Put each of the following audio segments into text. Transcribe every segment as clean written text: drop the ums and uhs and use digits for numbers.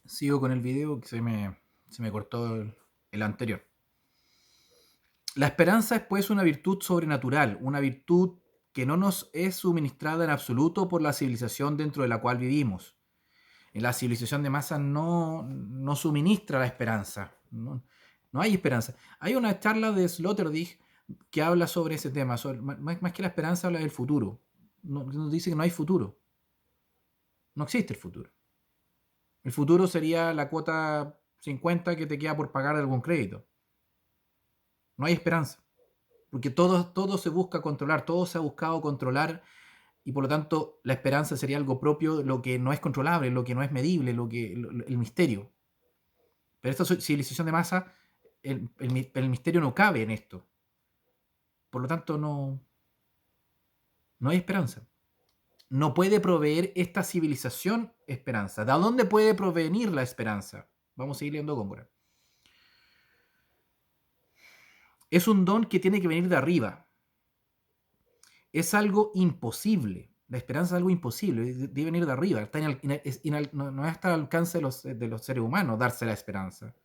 Sigo con el video que se me cortó el anterior. La esperanza es pues una virtud sobrenatural, una virtud que no nos es suministrada en absoluto por la civilización dentro de la cual vivimos. En la civilización de masa no suministra la esperanza. No hay esperanza. Hay una charla de Sloterdijk que habla sobre ese tema. Más que la esperanza, habla del futuro. Nos dice que no hay futuro. No existe el futuro. El futuro sería la cuota 50 que te queda por pagar de algún crédito. No hay esperanza. Porque todo se busca controlar, todo se ha buscado controlar y por lo tanto la esperanza sería algo propio, lo que no es controlable, lo que no es medible, el misterio. Pero esta civilización de masa, el misterio no cabe en esto. Por lo tanto, no hay esperanza. No puede proveer esta civilización esperanza. ¿De dónde puede provenir la esperanza? Vamos a seguir leyendo Góngora. Es un don que tiene que venir de arriba. Es algo imposible. La esperanza es algo imposible, debe venir de arriba. No está al alcance de los seres humanos darse la esperanza.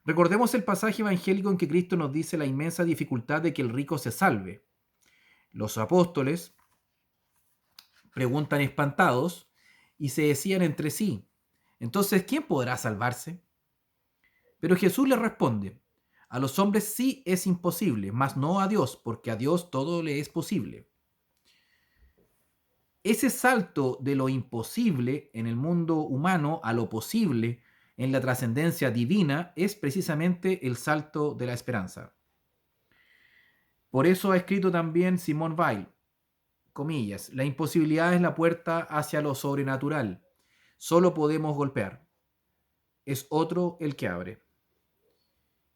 Recordemos el pasaje evangélico en que Cristo nos dice la inmensa dificultad de que el rico se salve. Los apóstoles preguntan espantados y se decían entre sí, entonces, ¿quién podrá salvarse? Pero Jesús les responde, a los hombres sí es imposible, mas no a Dios, porque a Dios todo le es posible. Ese salto de lo imposible en el mundo humano a lo posible en la trascendencia divina es precisamente el salto de la esperanza. Por eso ha escrito también Simone Weil, comillas, la imposibilidad es la puerta hacia lo sobrenatural. Solo podemos golpear. Es otro el que abre.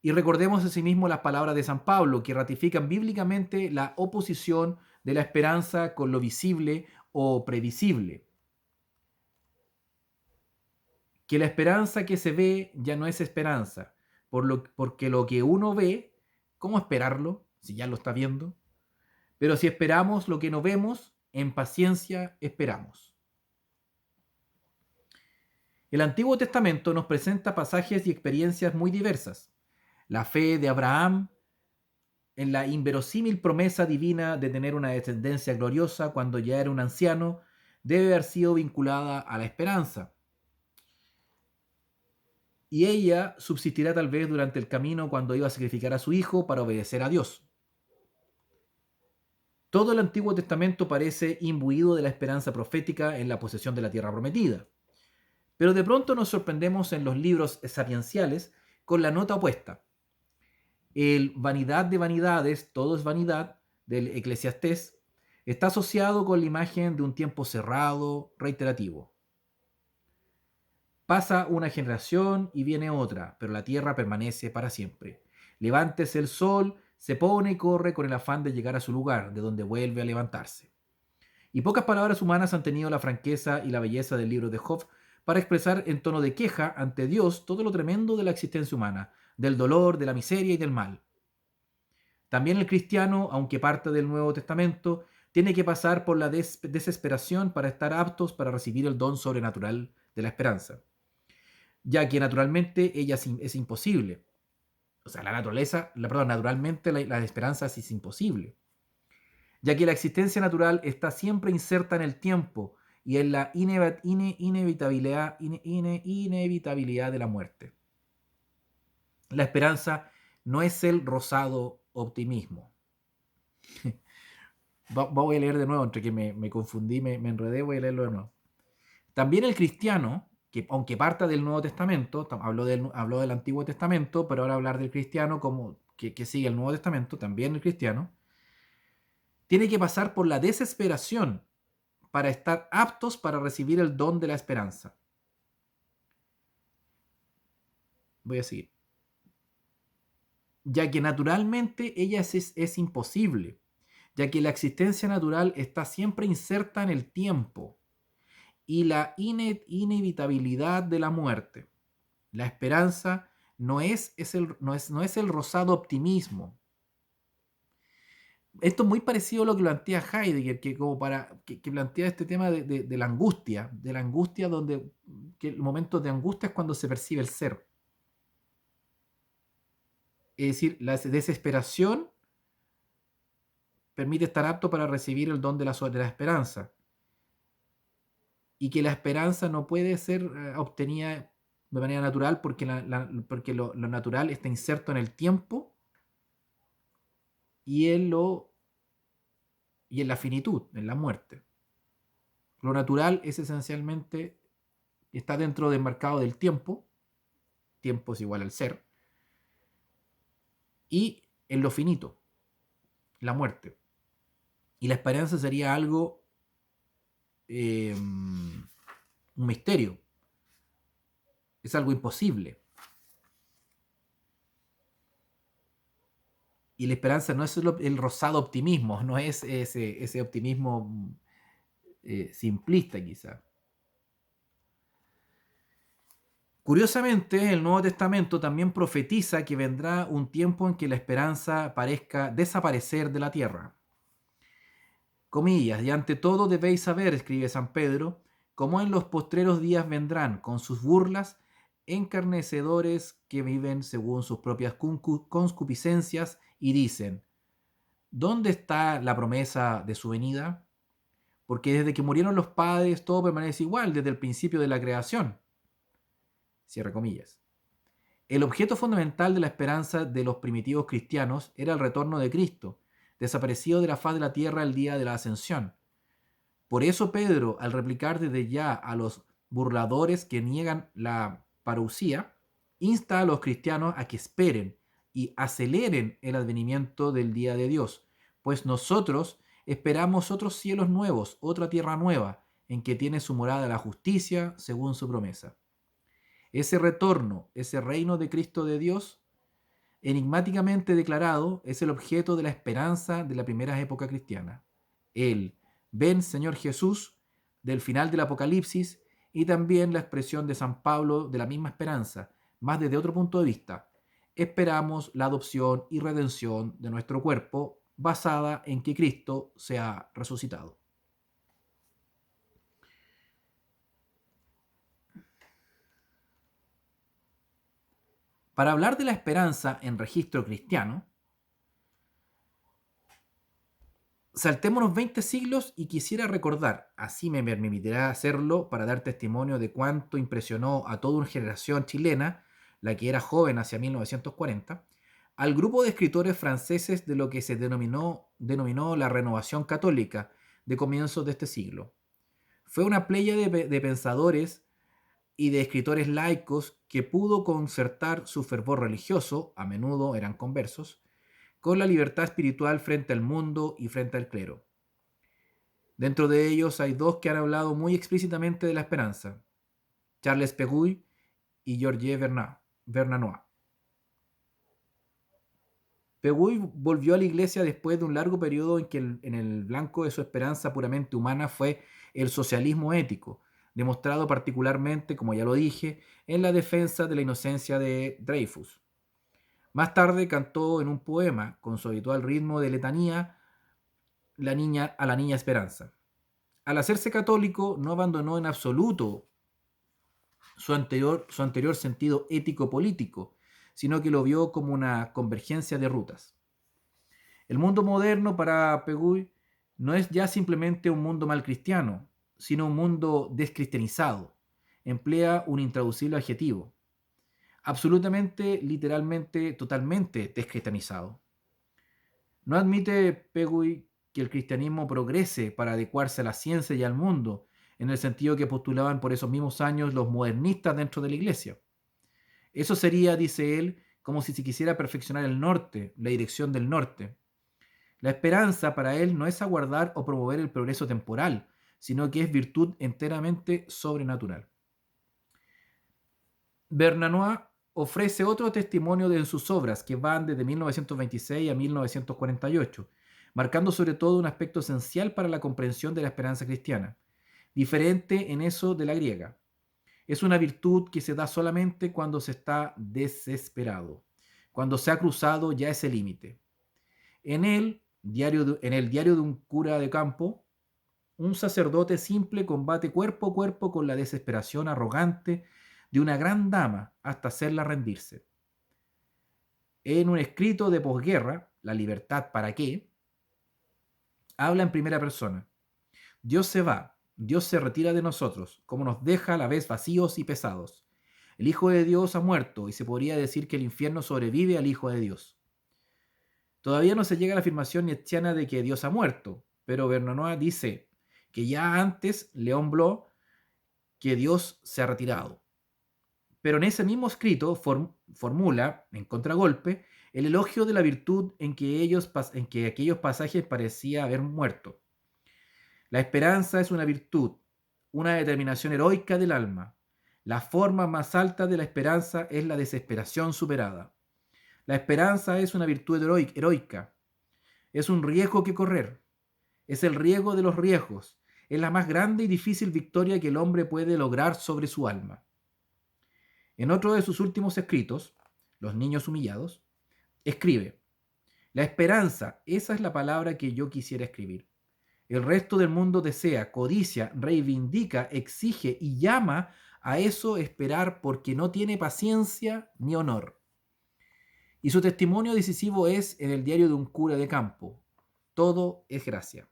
Y recordemos asimismo las palabras de San Pablo, que ratifican bíblicamente la oposición de la esperanza con lo visible o previsible. Que la esperanza que se ve ya no es esperanza, porque lo que uno ve, ¿cómo esperarlo si ya lo está viendo? Pero si esperamos lo que no vemos, en paciencia esperamos. El Antiguo Testamento nos presenta pasajes y experiencias muy diversas. La fe de Abraham en la inverosímil promesa divina de tener una descendencia gloriosa cuando ya era un anciano debe haber sido vinculada a la esperanza. Y ella subsistirá tal vez durante el camino cuando iba a sacrificar a su hijo para obedecer a Dios. Todo el Antiguo Testamento parece imbuido de la esperanza profética en la posesión de la tierra prometida. Pero de pronto nos sorprendemos en los libros sapienciales con la nota opuesta. El vanidad de vanidades, todo es vanidad, del Eclesiastés, está asociado con la imagen de un tiempo cerrado, reiterativo. Pasa una generación y viene otra, pero la tierra permanece para siempre. Levántese el sol, se pone y corre con el afán de llegar a su lugar, de donde vuelve a levantarse. Y pocas palabras humanas han tenido la franqueza y la belleza del libro de Job para expresar en tono de queja ante Dios todo lo tremendo de la existencia humana, del dolor, de la miseria y del mal. También el cristiano, aunque parte del Nuevo Testamento, tiene que pasar por la desesperación para estar aptos para recibir el don sobrenatural de la esperanza, ya que naturalmente ella es imposible. O sea, naturalmente la esperanza es imposible, ya que la existencia natural está siempre inserta en el tiempo y en la inevitabilidad de la muerte. La esperanza no es el rosado optimismo. Voy a leer de nuevo, entre que me confundí, me enredé, voy a leerlo de nuevo. También el cristiano, que aunque parta del Nuevo Testamento, habló del Antiguo Testamento, pero ahora hablar del cristiano como que sigue el Nuevo Testamento, también el cristiano, tiene que pasar por la desesperación para estar aptos para recibir el don de la esperanza. Voy a seguir. Ya que naturalmente ella es imposible, ya que la existencia natural está siempre inserta en el tiempo y la inevitabilidad de la muerte. La esperanza no es el rosado optimismo. Esto es muy parecido a lo que plantea Heidegger, que, como que plantea este tema de la angustia donde que el momento de angustia es cuando se percibe el ser. Es decir, la desesperación permite estar apto para recibir el don de la esperanza. Y que la esperanza no puede ser obtenida de manera natural porque, porque lo natural está inserto en el tiempo y y en la finitud, en la muerte. Lo natural es esencialmente, está dentro del mercado del tiempo es igual al ser, y en lo finito, la muerte. Y la esperanza sería algo, un misterio, es algo imposible. Y la esperanza no es el rosado optimismo, no es ese optimismo simplista quizá. Curiosamente, el Nuevo Testamento también profetiza que vendrá un tiempo en que la esperanza parezca desaparecer de la tierra. Comillas, y ante todo debéis saber, escribe San Pedro, cómo en los postreros días vendrán con sus burlas encarnecedores que viven según sus propias concupiscencias y dicen, ¿dónde está la promesa de su venida? Porque desde que murieron los padres todo permanece igual desde el principio de la creación. Cierra comillas. El objeto fundamental de la esperanza de los primitivos cristianos era el retorno de Cristo, desaparecido de la faz de la tierra el día de la ascensión. Por eso Pedro, al replicar desde ya a los burladores que niegan la parucía, insta a los cristianos a que esperen y aceleren el advenimiento del día de Dios, pues nosotros esperamos otros cielos nuevos, otra tierra nueva, en que tiene su morada la justicia, según su promesa. Ese retorno, ese reino de Cristo de Dios, enigmáticamente declarado, es el objeto de la esperanza de la primera época cristiana. El ven Señor Jesús del final del Apocalipsis y también la expresión de San Pablo de la misma esperanza, más desde otro punto de vista. Esperamos la adopción y redención de nuestro cuerpo basada en que Cristo sea resucitado. Para hablar de la esperanza en registro cristiano, saltémonos 20 siglos y quisiera recordar, así me permitirá hacerlo para dar testimonio de cuánto impresionó a toda una generación chilena, la que era joven hacia 1940, al grupo de escritores franceses de lo que se denominó la Renovación Católica de comienzos de este siglo. Fue una playa de pensadores y de escritores laicos que pudo concertar su fervor religioso, a menudo eran conversos, con la libertad espiritual frente al mundo y frente al clero. Dentro de ellos hay dos que han hablado muy explícitamente de la esperanza, Charles Peguy y Georges Vernanois. Peguy volvió a la iglesia después de un largo periodo en que en el blanco de su esperanza puramente humana fue el socialismo ético, demostrado particularmente, como ya lo dije, en la defensa de la inocencia de Dreyfus. Más tarde cantó en un poema, con su habitual ritmo de letanía, a la niña Esperanza. Al hacerse católico, no abandonó en absoluto su anterior sentido ético-político, sino que lo vio como una convergencia de rutas. El mundo moderno para Peguy no es ya simplemente un mundo malcristiano, sino un mundo descristianizado. Emplea un intraducible adjetivo. Absolutamente, literalmente, totalmente descristianizado. No admite Peguy que el cristianismo progrese para adecuarse a la ciencia y al mundo, en el sentido que postulaban por esos mismos años los modernistas dentro de la iglesia. Eso sería, dice él, como si se quisiera perfeccionar el norte, la dirección del norte. La esperanza para él no es aguardar o promover el progreso temporal, sino que es virtud enteramente sobrenatural. Vernanois ofrece otro testimonio en sus obras que van desde 1926 a 1948, marcando sobre todo un aspecto esencial para la comprensión de la esperanza cristiana, diferente en eso de la griega. Es una virtud que se da solamente cuando se está desesperado, cuando se ha cruzado ya ese límite. En él En el diario de un cura de campo, un sacerdote simple combate cuerpo a cuerpo con la desesperación arrogante de una gran dama hasta hacerla rendirse. En un escrito de posguerra, La libertad para qué, habla en primera persona. Dios se va, Dios se retira de nosotros, como nos deja a la vez vacíos y pesados. El Hijo de Dios ha muerto y se podría decir que el infierno sobrevive al Hijo de Dios. Todavía no se llega a la afirmación nietzscheana de que Dios ha muerto, pero Bernanos dice que ya antes León Bloch que Dios se ha retirado. Pero en ese mismo escrito formula, en contragolpe, el elogio de la virtud en que aquellos pasajes parecía haber muerto. La esperanza es una virtud, una determinación heroica del alma. La forma más alta de la esperanza es la desesperación superada. La esperanza es una virtud heroica. Es un riesgo que correr. Es el riesgo de los riesgos. Es la más grande y difícil victoria que el hombre puede lograr sobre su alma. En otro de sus últimos escritos, Los niños humillados, escribe: la esperanza, esa es la palabra que yo quisiera escribir. El resto del mundo desea, codicia, reivindica, exige y llama a eso esperar porque no tiene paciencia ni honor. Y su testimonio decisivo es en el diario de un cura de campo. Todo es gracia.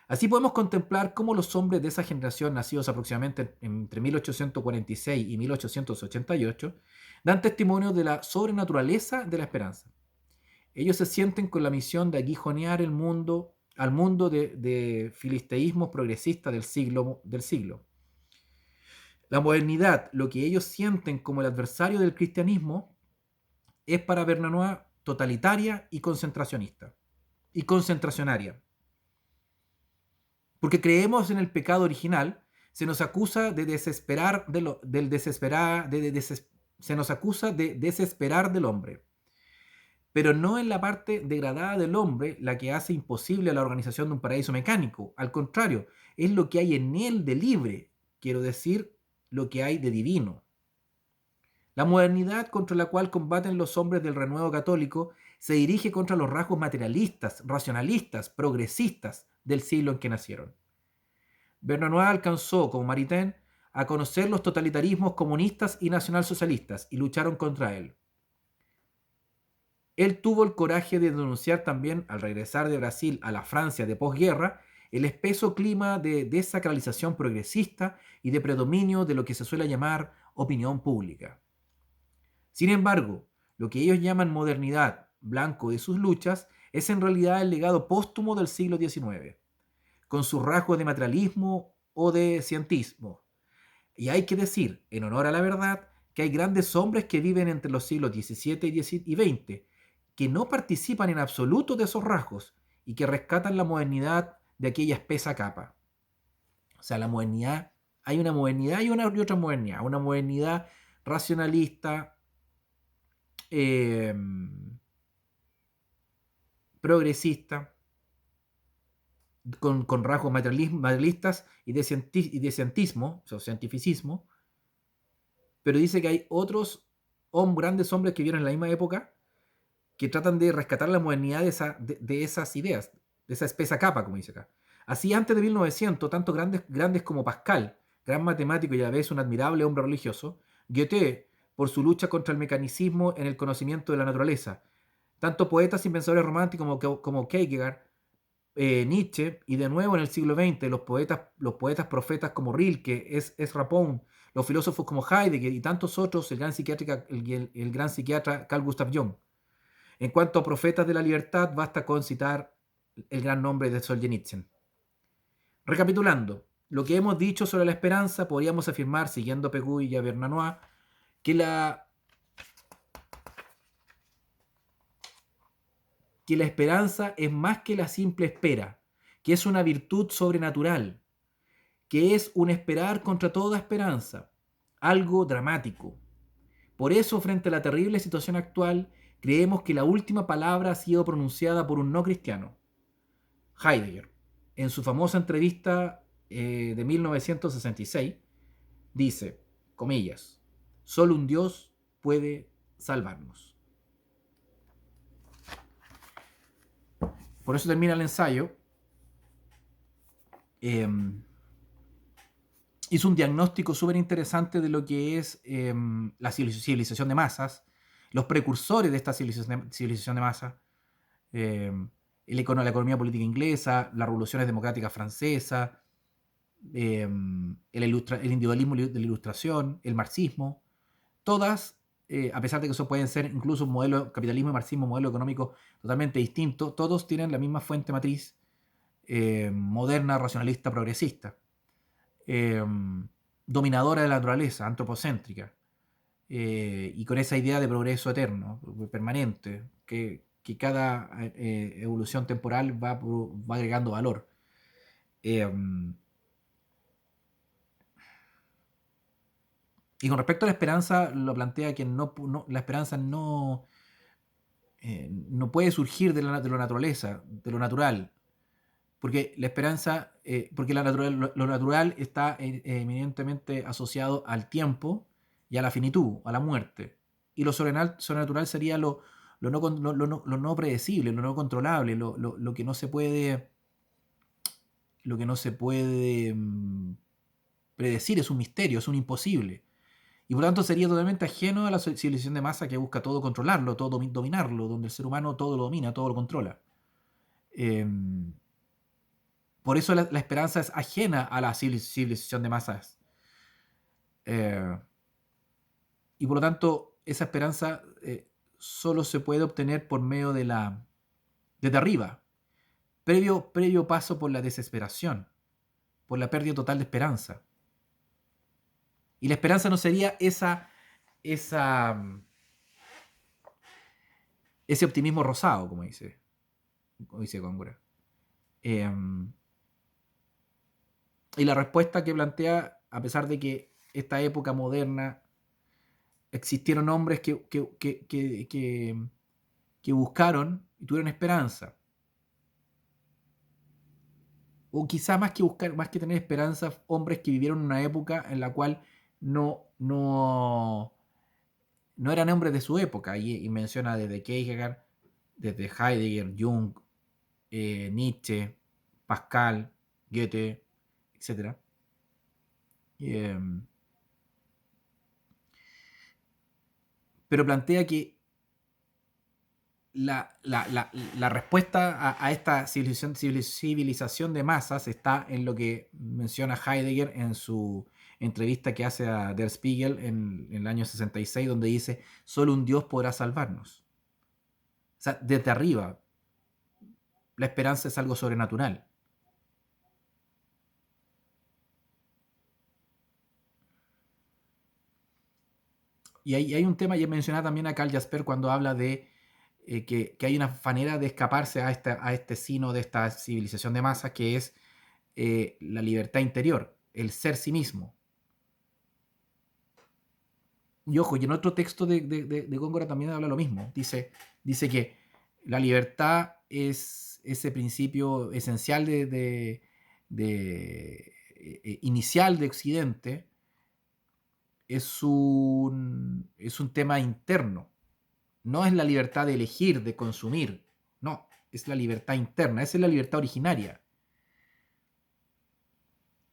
Así podemos contemplar cómo los hombres de esa generación, nacidos aproximadamente entre 1846 y 1888, dan testimonio de la sobrenaturaleza de la esperanza. Ellos se sienten con la misión de aguijonear al mundo de filisteísmos progresistas del siglo. La modernidad, lo que ellos sienten como el adversario del cristianismo, es para Bernanos totalitaria y concentracionista y concentracionaria. Porque creemos en el pecado original, se nos acusa de desesperar se nos acusa de desesperar del hombre. Pero no es la parte degradada del hombre la que hace imposible la organización de un paraíso mecánico. Al contrario, es lo que hay en él de libre, quiero decir, lo que hay de divino. La modernidad contra la cual combaten los hombres del renuevo católico se dirige contra los rasgos materialistas, racionalistas, progresistas del siglo en que nacieron. Bernanos alcanzó, como Maritain, a conocer los totalitarismos comunistas y nacionalsocialistas y lucharon contra él. Él tuvo el coraje de denunciar también, al regresar de Brasil a la Francia de posguerra, el espeso clima de desacralización progresista y de predominio de lo que se suele llamar opinión pública. Sin embargo, lo que ellos llaman modernidad, blanco de sus luchas, es en realidad el legado póstumo del siglo XIX, con sus rasgos de materialismo o de cientismo. Y hay que decir, en honor a la verdad, que hay grandes hombres que viven entre los siglos XVII y XX, que no participan en absoluto de esos rasgos y que rescatan la modernidad de aquella espesa capa. O sea, la modernidad, hay una modernidad y otra modernidad. Una modernidad racionalista, progresista, con rasgos materialistas y de cientismo, o sea, cientificismo, pero dice que hay otros grandes hombres que vivieron en la misma época que tratan de rescatar la modernidad de esas ideas, de esa espesa capa, como dice acá. Así, antes de 1900, tanto grandes como Pascal, gran matemático y a la vez un admirable hombre religioso, Goethe, por su lucha contra el mecanicismo en el conocimiento de la naturaleza, tanto poetas y pensadores románticos como Kierkegaard, Nietzsche, y de nuevo en el siglo XX, los poetas profetas como Rilke, Ezra Pound, los filósofos como Heidegger y tantos otros, el gran psiquiatra Carl Gustav Jung. En cuanto a profetas de la libertad, basta con citar el gran nombre de Solzhenitsyn. Recapitulando, lo que hemos dicho sobre la esperanza, podríamos afirmar, siguiendo Pegú y a Bernanos, que la esperanza es más que la simple espera, que es una virtud sobrenatural, que es un esperar contra toda esperanza, algo dramático. Por eso, frente a la terrible situación actual, creemos que la última palabra ha sido pronunciada por un no cristiano, Heidegger. En su famosa entrevista de 1966, dice, comillas, solo un Dios puede salvarnos. Por eso termina el ensayo. eh, Hizo un diagnóstico súper interesante de lo que es la civilización de masas, los precursores de esta civilización de masas, eh, la economía política inglesa, las revoluciones democráticas francesas, el individualismo de la ilustración, el marxismo, todas, a pesar de que eso pueden ser incluso un modelo, capitalismo y marxismo, modelo económico totalmente distinto, todos tienen la misma fuente matriz moderna, racionalista, progresista, eh, dominadora de la naturaleza, antropocéntrica, y con esa idea de progreso eterno, permanente, que cada evolución temporal va agregando valor. Eh, y con respecto a la esperanza, lo plantea que la esperanza no puede surgir de lo naturaleza, de lo natural, porque la esperanza, porque lo natural está eminentemente asociado al tiempo y a la finitud, a la muerte. Y lo sobrenatural sería lo no predecible, lo no controlable, lo que no se puede, lo que no se puede predecir, es un misterio, es un imposible. Y por lo tanto sería totalmente ajeno a la civilización de masa que busca todo controlarlo, todo dominarlo, donde el ser humano todo lo domina, todo lo controla. Eh, por eso la esperanza es ajena a la civilización de masas. Eh, y por lo tanto, esa esperanza solo se puede obtener por medio desde arriba, previo paso por la desesperación, por la pérdida total de esperanza. Y la esperanza no sería esa, ese optimismo rosado, como dice Góngora. Eh, y la respuesta que plantea, a pesar de que esta época moderna existieron hombres que buscaron y tuvieron esperanza. O quizá más que buscar, más que tener esperanza, hombres que vivieron una época en la cual no eran hombres de su época. Y menciona desde Kierkegaard, desde Heidegger, Jung, Nietzsche, Pascal, Goethe, etc. Eh, pero plantea que la respuesta a esta civilización de masas está en lo que menciona Heidegger en su entrevista que hace a Der Spiegel en el año 66, donde dice, solo un Dios podrá salvarnos. O sea, desde arriba, la esperanza es algo sobrenatural. Y hay un tema, y he mencionado también a Karl Jasper cuando habla de que hay una manera de escaparse a este sino de esta civilización de masas, que es la libertad interior, el ser sí mismo. Y ojo, y en otro texto de Góngora también habla lo mismo. Dice que la libertad es ese principio esencial inicial de Occidente, es un tema interno. No es la libertad de elegir, de consumir. No, es la libertad interna. Esa es la libertad originaria.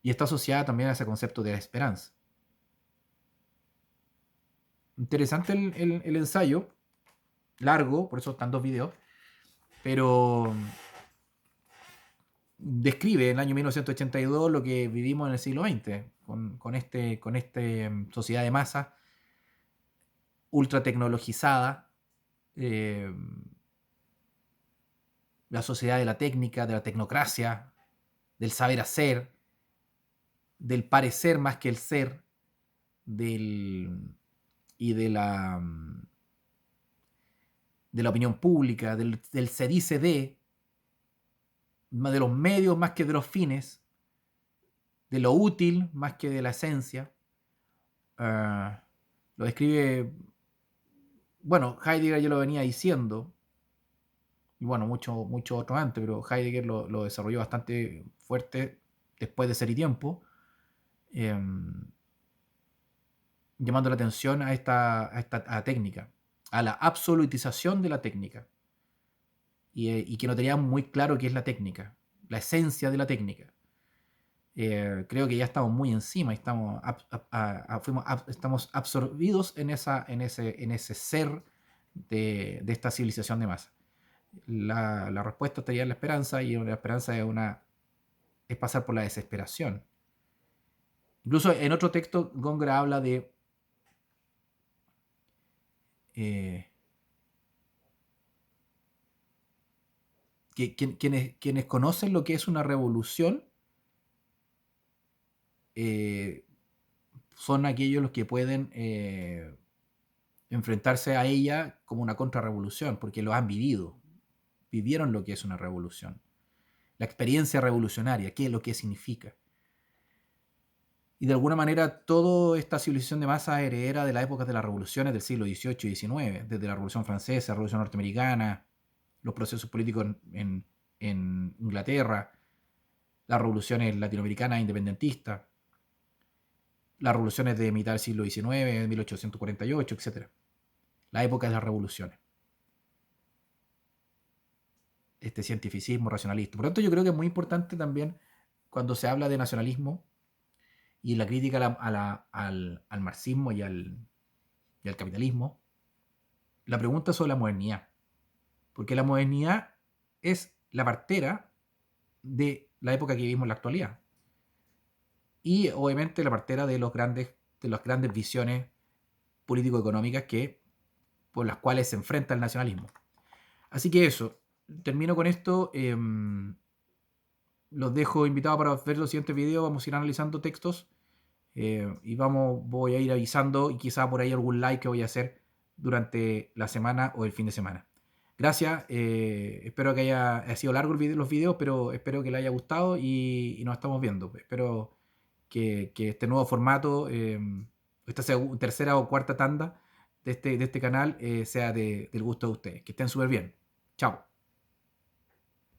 Y está asociada también a ese concepto de la esperanza. Interesante el ensayo, largo, por eso están dos videos, pero describe en el año 1982 lo que vivimos en el siglo XX, con este sociedad de masa ultra tecnologizada, eh, la sociedad de la técnica, de la tecnocracia, del saber hacer, del parecer más que el ser, del, y de la opinión pública, del se dice de los medios más que de los fines, de lo útil más que de la esencia. Lo describe, bueno, Heidegger ya lo venía diciendo, y bueno, mucho otro antes, pero Heidegger lo desarrolló bastante fuerte después de Ser y Tiempo, eh, llamando la atención a esta técnica, a la absolutización de la técnica. y que no teníamos muy claro qué es la técnica, la esencia de la técnica. Creo que ya estamos muy encima, estamos absorbidos en ese ser de esta civilización de masa. La respuesta estaría en la esperanza, y la esperanza es pasar por la desesperación. Incluso en otro texto, Góngora habla de eh, que quienes conocen lo que es una revolución eh, son aquellos los que pueden enfrentarse a ella como una contrarrevolución, porque lo han vivido, vivieron lo que es una revolución, la experiencia revolucionaria, qué es lo que significa. Y de alguna manera toda esta civilización de masa heredera de las épocas de las revoluciones del siglo XVIII y XIX, desde la Revolución Francesa, la Revolución Norteamericana, los procesos políticos en Inglaterra, las revoluciones latinoamericanas independentistas, las revoluciones de mitad del siglo XIX, 1848, etc. La época de las revoluciones. Este cientificismo racionalista. Por lo tanto, yo creo que es muy importante también cuando se habla de nacionalismo y la crítica al marxismo y al capitalismo, la pregunta sobre la modernidad. Porque la modernidad es la partera de la época que vivimos en la actualidad. Y obviamente la partera de las grandes visiones político-económicas por las cuales se enfrenta el nacionalismo. Así que eso, termino con esto. Los dejo invitados para ver los siguientes videos. Vamos a ir analizando textos y voy a ir avisando, y quizá por ahí algún like que voy a hacer durante la semana o el fin de semana. Gracias, espero que haya sido largo los videos, pero espero que les haya gustado, y nos estamos viendo. Espero que este nuevo formato, esta tercera o cuarta tanda de este canal, sea del gusto de ustedes. Que estén súper bien. Chao.